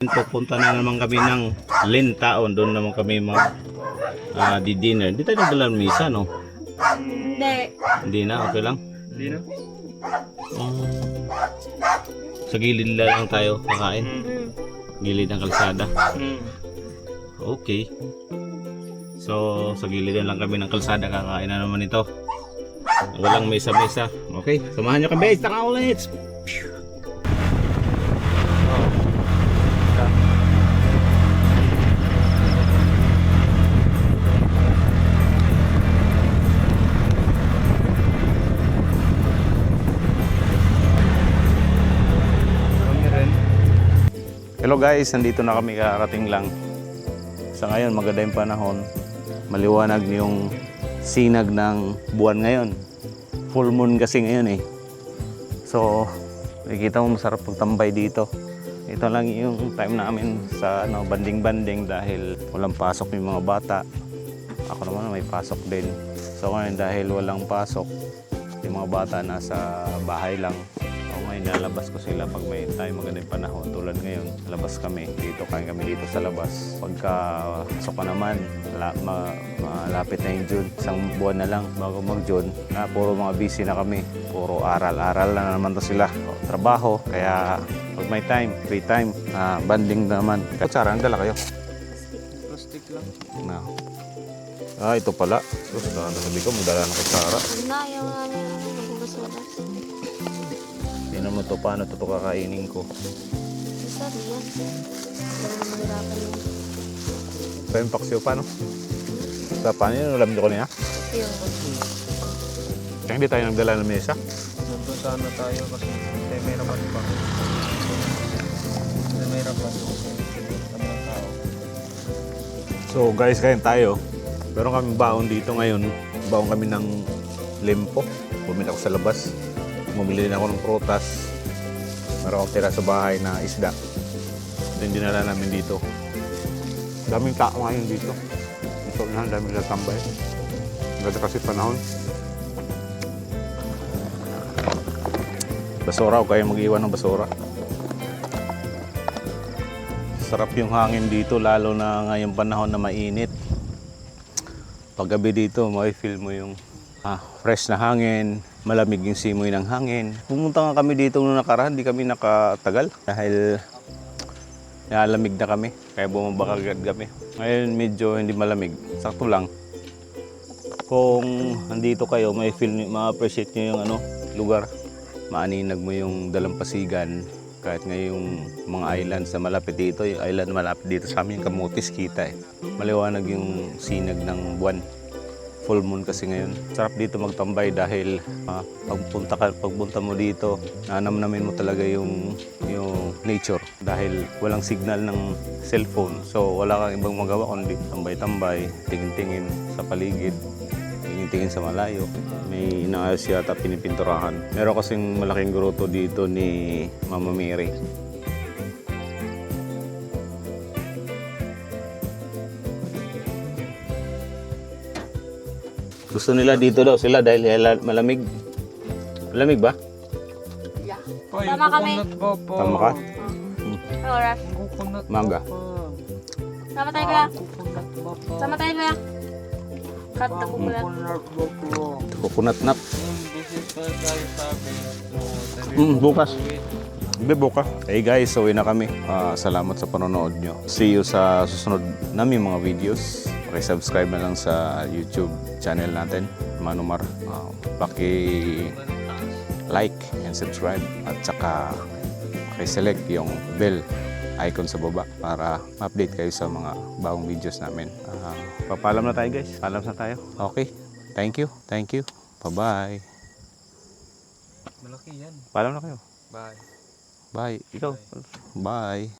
Pupunta na naman kami ng Lintaon. Doon naman kami di-dinner. Hindi tayo nagdala ng misa, no? Hindi. Hindi na, okay lang? Hindi na. Sa gilid lang tayo kakain. Gilid ng kalsada. Okay. So, sa gilid lang kami ng kalsada kakain na naman ito. Walang mesa-mesa. Okay, samahan nyo kami. Tara ulit! Hello guys, nandito na kami, karating lang. Sa ngayon, maganda yung panahon. Maliwanag yung sinag ng buwan ngayon. Full moon kasi ngayon eh. So, nakikita mo masarap pagtambay dito. Ito lang yung time namin sa banding-banding dahil walang pasok yung mga bata. Ako naman may pasok din. So ngayon dahil walang pasok, yung mga bata nasa bahay lang. Ngayon nalabas ko sila pag may time, magandang panahon. Tulad ngayon, labas kami dito, kain kami dito sa labas. Pagka pasok ka naman, malapit na yung June. Isang buwan na lang bago mag-June, na puro mga busy na kami. Puro aral na naman to sila. Trabaho, kaya pag may time, free time, banding naman. Kutsara, ang dala kayo? Plastic lang. Ito pala. Sabi ko, magdala na kutsara. Ano, yung nagbubusulas. Tingnan mo to, paano ito kakainin ko. Sorry yan. Mahirapan yun. Kaya yung paksiw, paano? Paano yun? Alam nyo ko niya? Yung. Kaya hindi tayo nagdala ng mesa? Nandun sana tayo kasi may rapat pa. May rapat ng tao. So guys, kain tayo. Meron kaming baon dito ngayon. Baon kami ng limpo. Bumili ako sa labas. Bumili din ako ng prutas. Meron akong tira sa bahay na isda. Ito yung dinala namin dito. Daming tao ngayon dito. Ito na, daming natambay. Ganda kasi panahon. Basura, o kaya mag-iwan ng basura. Sarap yung hangin dito, lalo na ngayong panahon na mainit. Paggabi dito, may feel mo yung fresh na hangin, malamig yung simoy ng hangin. Pumunta nga kami dito nung nakaraan, di kami nakatagal dahil nalamig na kami, kaya bumaba agad kami. Ngayon medyo hindi malamig, sakto lang. Kung nandito kayo, may feel, ma-appreciate nyo yung lugar. Maaninag mo yung dalampasigan. Kahit ngayong mga islands na malapit dito, yung island na malapit dito sa amin, yung Camotes kita eh. Maliwanag yung sinag ng buwan. Full moon kasi ngayon. Sarap dito magtambay dahil pagpunta mo dito, nanamnamin mo talaga yung nature. Dahil walang signal ng cellphone. So wala kang ibang magawa kundi tambay-tambay, tingin-tingin sa paligid, tingin-tingin sa malayo. May inaayos yata pinipinturahan. Meron kasing malaking gruto dito ni Mama Mary. Gusto nila dito daw sila dahil malamig. Malamig ba? Yeah. Hoy, Tama kami. coconut ba po? Tama ka? Oras. Coconut Mangga. ba po? Sama tayo kuya. Coconut ba po? Sama tayo kuya. Cut na kukulat. Coconut ba po? Coconut nut. Visit pa tayo sabi. Bukas. Hindi, bukas. Hey guys, uwi na kami. Salamat sa panonood nyo. See you sa susunod namin mga videos. Subscribe na lang sa YouTube channel natin, Manumar. Paki-like and subscribe at saka paki-select yung bell icon sa baba para ma-update kayo sa mga bagong videos namin. Papaalam na tayo guys. Paalam na tayo. Okay. Thank you. Thank you. Bye-bye. Malaki yan. Paalam na kayo. Bye. Bye. Ikaw. Bye.